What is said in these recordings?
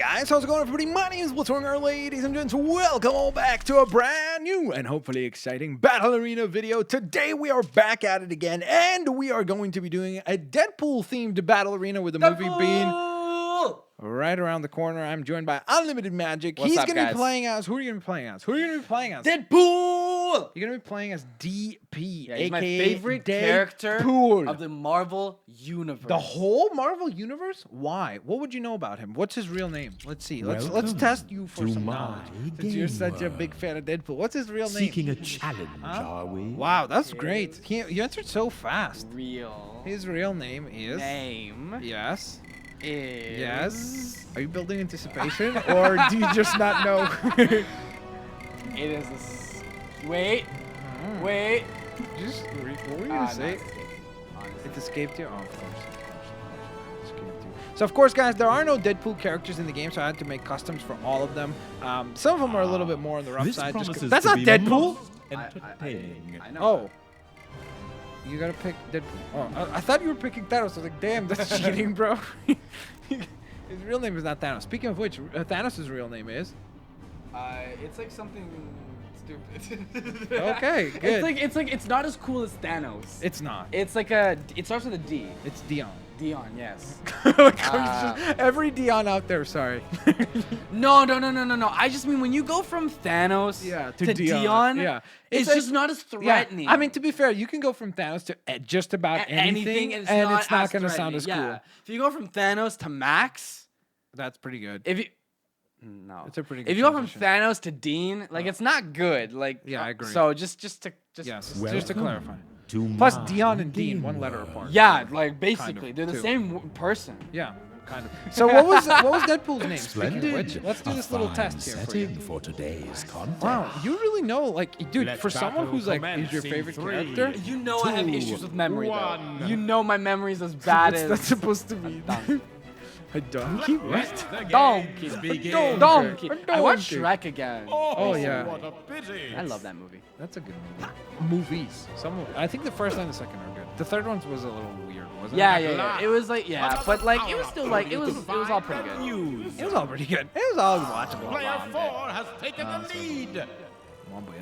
Guys, how's it going, everybody? My name is Blitzwinger, ladies and gents. Welcome all back to a brand new and hopefully exciting Battle Arena video. Today we are back at it again, and we are going to be doing a Deadpool-themed Battle Arena with the movie being right around the corner. I'm joined by Unlimited Magic. What's up, He's going to guys? be playing as... Who are you going to be playing as? Who are you going to be playing as? Deadpool! You're going to be playing as DP, Yeah, he's a.k.a. my favorite character of the Marvel Universe. The whole Marvel Universe? Why? What would you know about him? What's his real name? Let's see. Let's test you for some knowledge. Since you're such a big fan of Deadpool. What's his real name? Seeking a challenge, are we? Wow, that's great. You answered so fast. Real His real name is... name Yes. is... Yes. Are you building anticipation? Or do you just not know? It is Wait. Wait. Just... What were you going to say? It escaped you? Oh, of course. Escaped you. So, of course, guys, there are no Deadpool characters in the game, so I had to make customs for all of them. Some of them are a little bit more on the rough side. That's not Deadpool! Entertaining. I know. Oh. You gotta pick Deadpool. Oh, I thought you were picking Thanos. I was like, damn, that's cheating, bro. His real name is not Thanos. Speaking of which, Thanos' real name is? It's like something stupid. Okay, good. It's not as cool as Thanos. It's not. It's like it starts with a D. It's Dion. Dion, yes. Every Dion out there, sorry. No. I just mean when you go from Thanos to Dion, yeah, it's just not as threatening. Yeah. I mean, to be fair, you can go from Thanos to just about anything, and it's not going to sound as cool. If you go from Thanos to Max, that's pretty good. if you no, it's a pretty good if you go from transition. Thanos to Dean, like it's not good. Like Yeah, I agree. So just to clarify. To Plus, my Dion and Dean, game one letter world. apart. yeah, like basically they're the too. same person. Yeah, kind of. So what was Deadpool's name? Speaking of Splendid. which, let's do A this little fine test here for you. setting for today's contest. Wow, you really know, like, dude, Let for someone battle who's like, commence is your in favorite 3, character? You know I have 2, issues with memory though. 1. You know my memory's as bad What's as that supposed to be? A donkey? Let What? the Donkey. games begin. Donkey. A I watched donkey. Shrek again. Oh, yeah. What a pity. I love that movie. That's a good movie. Movies. I think the first and the second are good. The third one was a little weird, wasn't Yeah, it? yeah. It was like but like it was still like it was all pretty good. News. It was all pretty good. It was all watchable. Player 4 has taken the lead. Come on, boy.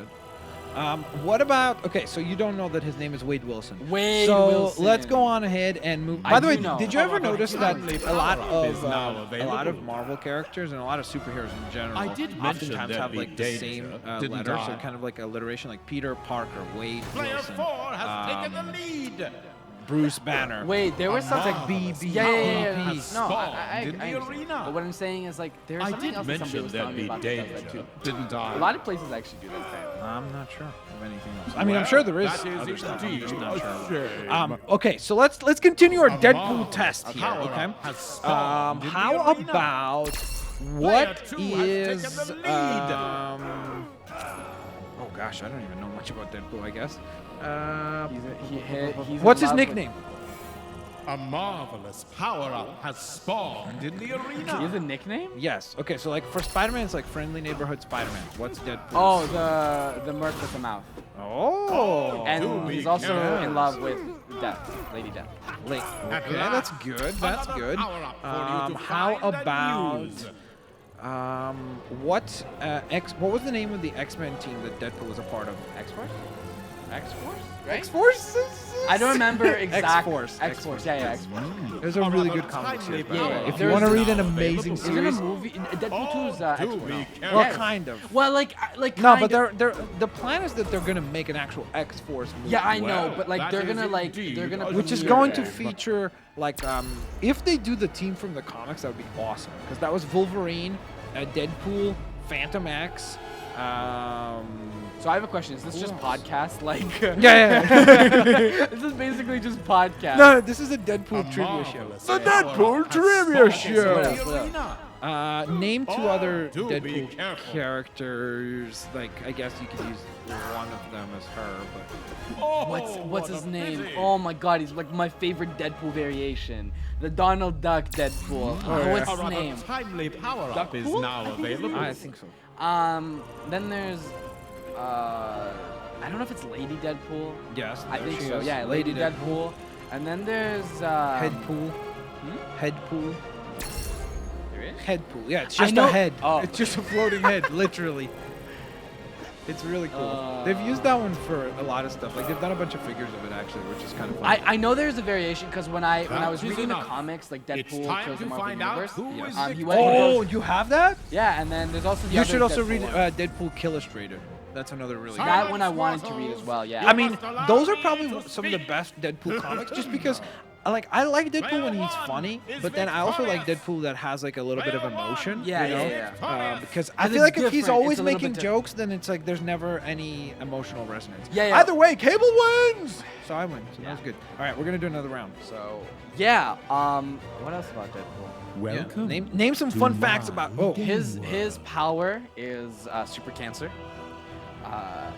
What about... Okay, so you don't know that his name is Wade Wilson. Wade so Wilson. let's go on ahead and move... I By the way, do know. did you ever notice that a lot is now of available. Marvel characters and a lot of superheroes in general I did mention oftentimes there'd have be like the danger, same didn't letters, so I? kind of like alliteration, like Peter Parker, Wade Player Wilson, 4 has taken the lead. Bruce Banner. Wait, there was something Marvelous BB. Yeah. has No, spawned I in the understand. arena. But what I'm saying is like there's I something did else that somebody mention was there'd telling me be about that does that danger, too. didn't I? A lot of places actually do that. I'm not sure of anything else. I mean, I'm sure there is That is other stuff. I'm indeed just not a sure. shame. Okay, so let's continue our A Deadpool marvelous test here. power-up Okay. has spawned in the How arena. about Player what 2 has is taken the lead. Oh gosh, I don't even know much about Deadpool. I guess. He's What's in his love with- nickname? A marvelous power-up has spawned in the He has arena. a nickname? Yes. Okay, so like for Spider-Man, it's like friendly neighborhood Spider-Man. What's Deadpool? Oh, the merc with the mouth. Oh. And do he's be also careful. in love with Death, Lady Death. Late. At Okay, that's last, good. That's another good. power-up for you to How find and about use. what was the name of the X-Men team that Deadpool was a part of? X-Force? X-Force? Right? X-Force? I don't remember exact. X-Force. X-Force. Yeah, X-Force. It was a really good comic series. by the way. Yeah, If you there's- want to read an amazing Isn't Isn't a series, movie? Deadpool 2 is do X-Force. be now. careful. well, Yeah. kind of. Well, like No, kind but of. the plan is that they're gonna make an actual X-Force movie. Yeah, I know, Well, but like that they're is gonna indeed a Which is Yeah. going to feature like if they do the team from the comics, that would be awesome because that was Wolverine, Deadpool, Phantom X. So I have a question. Is this just podcast? Like, Yeah. this is basically just podcast. No, this is a Deadpool A trivia show. marvelous The power-up Deadpool has trivia spawned in what the else? What else? arena. Name two Oh, other do be Deadpool careful. characters. Like, I guess you could use one of them as her, but Oh, What's what his a name? pity. Oh my God, he's like my favorite Deadpool variation. The Donald Duck Deadpool. yeah. What's A his rather name? timely power-up is Duckpool? now available. I think so. Then there's I don't know if it's Lady Deadpool. Yes, I there think she so. is. Yeah, Lady Deadpool. And then there's Headpool. Hmm? Headpool. There is? head pool. Yeah, it's just know- a head. oh. It's just a floating head, literally. It's really cool. They've used that one for a lot of stuff. Like they've done a bunch of figures of it actually, which is kind of fun. I know there's a variation because when I was is reading the enough. comics, like It's Deadpool time kills the to Marvel find out Universe. who is He went and Oh, goes- you have that? yeah, and then there's also the You other should also Deadpool read one. Deadpool Killustrator. That's another really good Sorry. That one I wanted to read as well. Yeah. I mean, those are probably some of the best Deadpool comics, just because, I like Deadpool when he's funny, but then I also like Deadpool that has like a little bit of emotion. Yeah, you know? yeah. Because I Because feel it's like if he's different, always it's a little making bit jokes, then it's like there's never any emotional resonance. Yeah, yeah. Either way, Cable wins. So I win. So that was good. All right, we're gonna do another round. So yeah. What else about Deadpool? Welcome. Yeah. Name some fun facts about. Oh, His power is super cancer.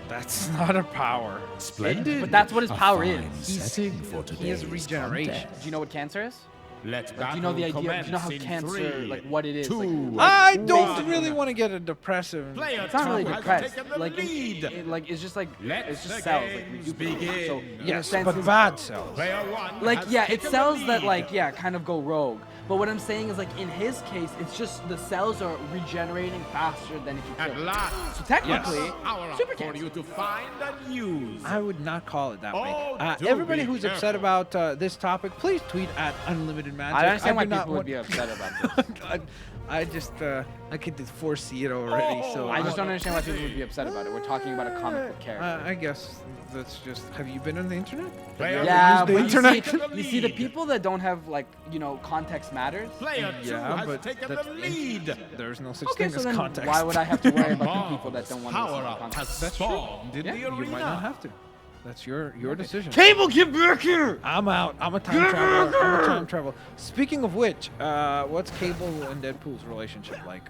that's not a power. Splendid. But that's what his A power fine is. setting for He has today's regeneration. contest. Do you know what cancer is? Let Do you know the battle idea? Do you know how commence in cancer, 3, like what it is? 2, Like, I don't one. really want to get a depressive. Player it's not really 2 has depressed. taken the Like lead. it's just like Let it's just the cells. Like games we duplicate. begin. So in a Yes, sense, but his- bad cells. Player 1 like has yeah, it's taken the cells that lead. like kind of go rogue. But what I'm saying is like in his case, it's just the cells are regenerating faster than if you At kill. last, So technically, power up super for cancer. you to find and use. I would not call it that way. Oh, do Everybody be who's upset careful. about this topic, please tweet at Unlimited Magic. I understand why do not people would want- be upset about this. I just I could foresee it already. So I just don't understand why people would be upset about it. We're talking about a comic book character. I guess that's just. Have you been on the internet? Player Yeah, use the but internet? you see the people that don't have like context matters. Player 2 Yeah, has but taken that's the lead. There's no such Okay, thing so as then context. why would I have to worry about the Marvelous people that don't want to listen power to up context? has spawned in Yeah, the you arena. You might not have to. That's your decision. Cable, get back here! I'm out. I'm a time traveler. I'm a time traveler. Speaking of which, what's Cable and Deadpool's relationship like?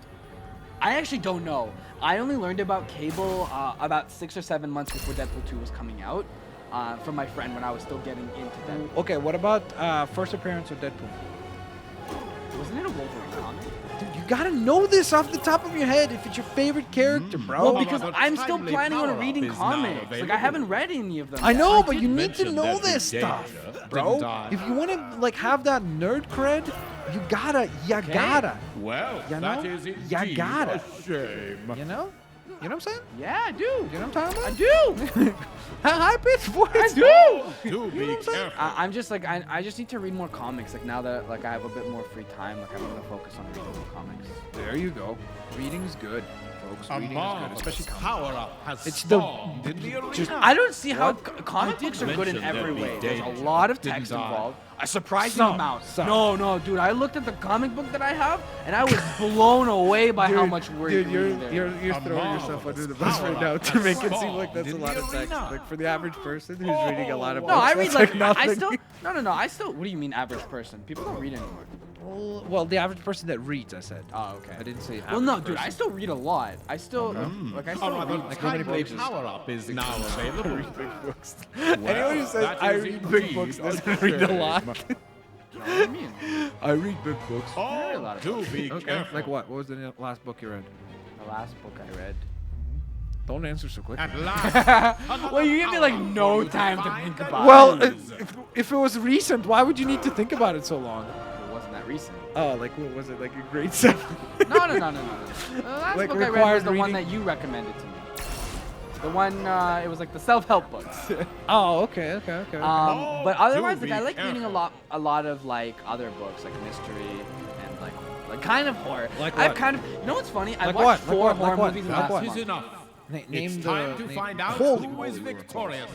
I actually don't know. I only learned about Cable about 6 or 7 months before Deadpool 2 was coming out from my friend when I was still getting into Deadpool. Okay, what about first appearance of Deadpool? Wasn't it a Wolverine comic? Dude, you gotta know this off the top of your head if it's your favorite character, bro. Well, because but I'm still timely planning on power-up reading is now comics. Like I available. haven't read any of them. I yet. know, I but did you need to mention know that this the stuff, danger bro. didn't I? If you want to like have that nerd cred, you gotta. Well, You that know? is You indeed gotta. a shame. You know? You know what I'm saying? Yeah, I do. You know what I'm talking about? I do. High pitched voice. I do. Do be careful. I'm just like I just need to read more comics. Like now that like I have a bit more free time, like I'm gonna focus on reading more comics. There you go. Reading's good, folks. A Reading is good, marvelous especially comics. power-up has It's the- spawned in the arena. just- I don't see how What? comic books are good in mention every there'd be way. There's a danger, lot of didn't text I? involved. A surprising Some, amount. some. No, dude. I looked at the comic book that I have, and I was blown away by how much work. Dude, reading there. you're A throwing yourself marvelous under the bus right now power-up to make it has seem like that's a spawned lot in of the text. arena. Like for the average person who's reading a lot of No, books, I read that's like nothing. I still. No. I still. What do you mean average person? People don't read anymore. Well, the average person that reads, I said. Oh, okay. I didn't say. Well, no, average dude. I person. still read a lot. I still like. I A still rather read. Like how many timely pages? power-up is now available. books. Well, Anyone who says that I is read big indeed books a doesn't read a shame. lot. What do you mean? I read big books. read a lot of do be Okay. careful. Like what? What was the last book you read? The last book I read. Don't answer so quickly. At last. Well, you give me like no time to think about Well, it. if it was recent, why would you need to think about it so long? It wasn't that recent. Oh, like what was it? Like in grade 7? No. The last Like book I read was required the one reading? that you recommended to me. The one, it was like the self-help books. Oh, okay. But otherwise, do like I be like reading a lot of like other books, like mystery and like kind of horror. Like I've what? kind of, you know what's funny? I Like watched what? Like 4 what? horror Like what? movies in the Like last what? Is month. enough. Name It's the. time to name- find out Holy who is moly. victorious.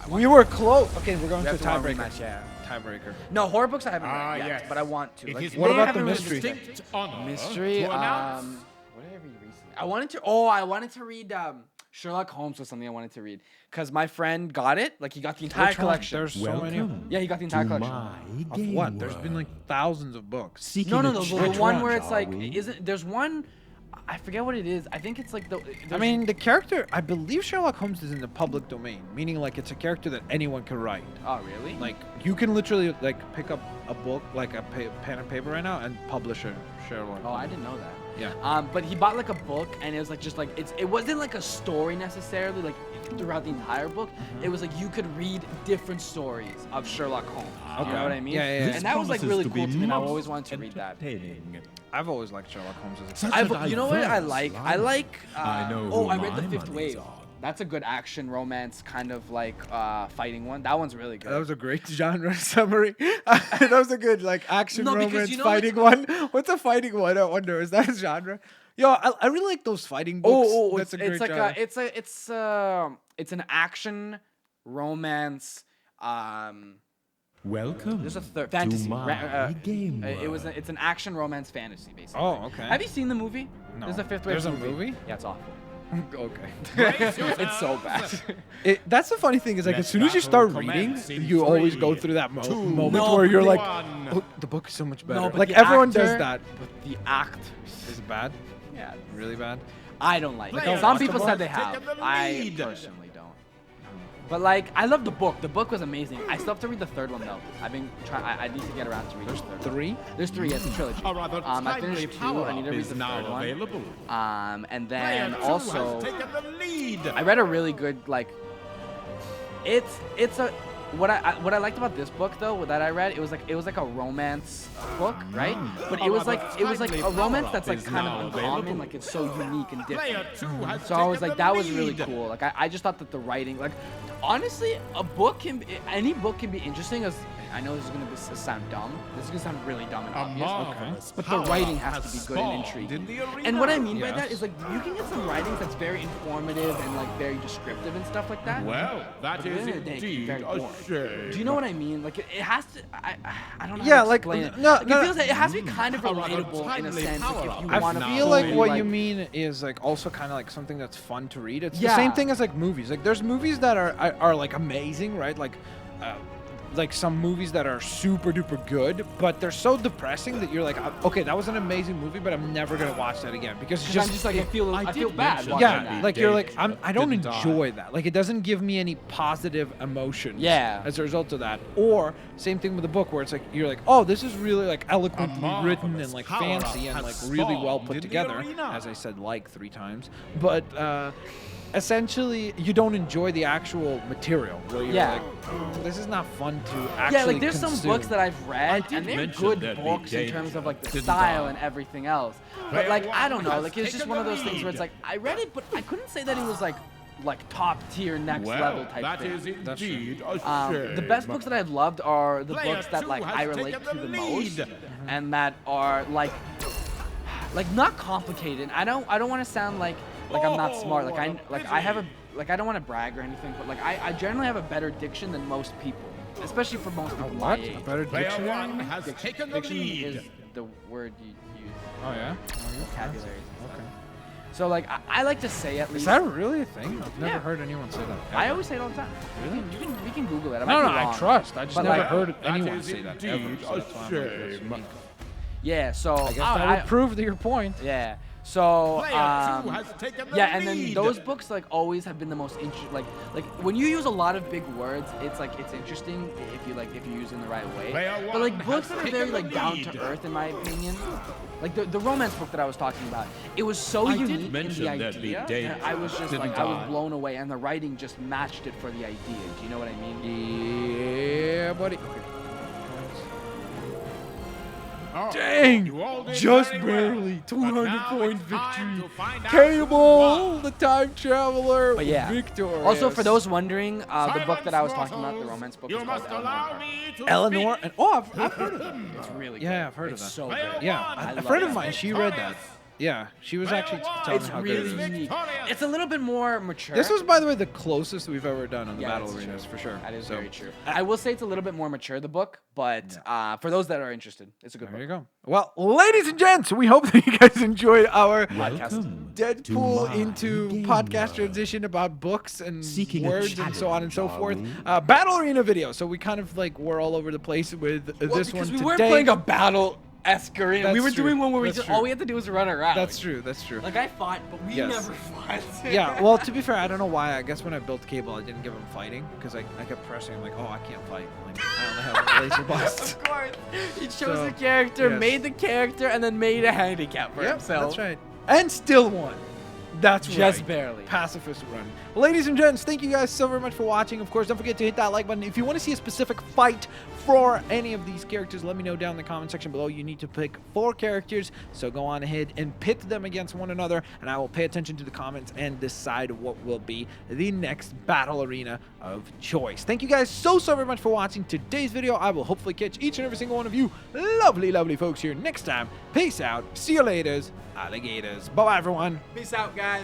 We were close. Okay, we're going We to a have to run tiebreaker. rematch, yeah. Tiebreaker. No, horror books I haven't Ah, read yet, yes. but I want to. It Like, is What my about the absolute mystery then? distinct honor mystery? to announce What did I read recently? I wanted to read Sherlock Holmes was something I wanted to read because my friend got it. Like he got the entire Which one? collection. There's so many of them. Yeah, he got the entire collection. Of what? There's been like thousands of books. No, the Which one one? where it's like, there's one, I forget what it is. I think it's like I there's- mean, the character, I believe Sherlock Holmes is in the public domain, meaning like it's a character that anyone can write. Oh, really? Like you can literally like pick up a book, like a pen and paper right now, and publish a Sherlock. Oh, I didn't know that. Yeah. But he bought like a book, and it was like just like it wasn't like a story necessarily, like throughout the entire book. It was like you could read different stories of Sherlock Holmes. You know what I mean? Yeah. And that was like really cool to me. And I always wanted to read that. I've always liked Sherlock Holmes as a Such character. a You know what I diverse like? I lineup. like. I know oh, who I read The my Fifth money's Wave. on. That's a good action romance kind of like fighting one. That one's really good. That was a great genre summary. That was a good like action No, because romance you know fighting one. What's a fighting one? I wonder. Is that a genre? Yo, I really like those fighting books. That's a great it's like genre. it's an action romance. Welcome. There's a third fantasy. my game It's an action romance fantasy basically. Oh, okay. Have you seen the movie? No. There's a Fifth Wave There's a movie? Yeah, it's awful. Okay. It's so bad. That's the funny thing is like Let as soon as you battle start reading, commence in you always go 3, through that 2, moment No, where you're like, one. oh, the book is so much better. No, but like the everyone does actor- that. But the act, Is it bad? yeah, Really bad? I don't like it. Player Some people watchable. said they Taking have. the I lead. personally don't. But like, I love the book. The book was amazing. I still have to read the third one though. I've been trying. I need to get around to reading the third one. 3? There's 3. It's a trilogy. A rather I timely finished 2. power I need to read is the now third one. available. And Player then 2 also, has taken the lead. I read a really good like. It's a what I liked about this book though that I read, it was like a romance book, right? But it was like a romance that's like kind of uncommon, like it's so unique and Player different. 2 has So I was taken like, the that was really lead. cool. Like I just thought that the writing, like honestly, any book can be interesting. As I know this is gonna sound dumb. This is gonna sound really dumb and A obvious. marvelous But the power writing has has to be good and spawned intriguing. in the arena. And what I mean by Yes. that is like you can get some writings that's very informative and like very descriptive and stuff like that. Well, that But is at the end of the day, it can be indeed very a boring. shame. Do you know what I mean? Like it has to. I don't know. Yeah, how to like, explain it. no, Like, no, it feels like it has to be kind of A rather relatable in a timely sense. Like, power-up if you I want to feel like what like, you mean is like also kind of like something that's fun to read. It's the Yeah. same thing as like movies. Like there's movies that are like amazing, right? Like some movies that are super duper good, but they're so depressing that you're like, okay, that was an amazing movie, but I'm never gonna watch that again because it's I'm just like I feel I feel did bad mention watching yeah, that. like you're like David I don't didn't enjoy that. Like it doesn't give me any positive emotions. Yeah. As a result of that, or same thing with the book where it's like you're like, oh, this is really like eloquently written and marvelous like power-up fancy and like has really well spawned put in the together. arena. As I said, like 3 times, but essentially you don't enjoy the actual material. Where you're Yeah. like, this is not fun to actually. Yeah, like there's some consume. books that I've read did and they're mention good there'd be books in danger. terms of like the Didn't style I? and everything else. But Player like I don't one know, has like it's just taken one of the those things where it's lead. like I read it, but I couldn't say that it was like top tier next Well, level type that thing. is That's true. indeed a shame. The best books that I've loved are the Player books that 2 like has I relate taken to the the most lead. and that are like not complicated. I don't want to sound like I'm not smart. Like I have a like I don't want to brag or anything, but like I generally have a better diction than most people, especially for most people my What? age. A better Player dictionary? 1 has taken the Diction lead. is the word you use. Oh yeah. Vocabulary. Okay. So like I like to say at Is least. that really a thing? I've never Yeah. heard anyone say that. I ever. always say it all the time. Really? We can Google it. I No, might no, be I wrong. trust. I just But, never like, heard that anyone is say that indeed ever. So a that's why I'm like, that's shame. unique. Yeah. So I guess that would prove to your point. Yeah. So Player 2 has taken the yeah, and then lead. those books like always have been the most interesting. Like when you use a lot of big words, it's like it's interesting if you use it in the right way. Player But like one books has that are taken very the like down lead. to earth, in my opinion. Like the romance book that I was talking about, it was so I did unique in mention the there'd be idea that I was just danger, like I was didn't I? blown away, and the writing just matched it for the idea. Do you know what I mean? Yeah, buddy. Oh, Dang! you all did Just very well. barely. But 200 now point it's time victory. to find out Cable, who the time traveler, But yeah. victorious. Also, for those wondering, the book Silence, that I was talking about, the mortals. romance book, You is called must allow Eleanor. me to Eleanor, speak. and oh, I've heard of that. It's really good. Yeah, I've heard it's of that. so Player good. Yeah, one a has friend of been mine, she read that. victorious. Yeah, she was Player actually one. telling It's me how good really it is. unique. Victorious. It's a little bit more mature. This was, by the way, the closest we've ever done on the Yeah, battle that's arenas, true. for sure. That is So, very true. I will say it's a little bit more mature, the book, but for those that are interested, it's a good There you book. go. Well, ladies and gents, we hope that you guys enjoyed our Welcome to Deadpool my into game podcast world. transition about books and Seeking a words and so on and so forth. challenge, are Battle arena video. So we kind of like were all over the place with this one we today. weren't playing a battle escarina. We That's were true. doing one where That's true. all we had to do was run around. That's true. That's true. Like I fought, but we Yes. never fought. Yeah, well, to be fair, I don't know why. I guess when I built Cable, I didn't give him fighting because I kept pressing. I'm like, oh, I can't fight. Like, I only have a laser blast. Of course. He chose So, a character, yes. made the character, and then made a handicap for Yep, himself. that's right. And still won. That's Just right. barely. Pacifist run. Well, ladies and gents, thank you guys so very much for watching. Of course, don't forget to hit that like button. If you want to see a specific fight for any of these characters. Let me know down in the comment section below. You need to pick 4 characters, so go on ahead and pit them against one another, and I will pay attention to the comments and decide what will be the next battle arena of choice. Thank you guys so very much for watching today's video. I will hopefully catch each and every single one of you lovely folks here next time. Peace out. See you laters, alligators. Bye-bye, everyone. Peace out, guys.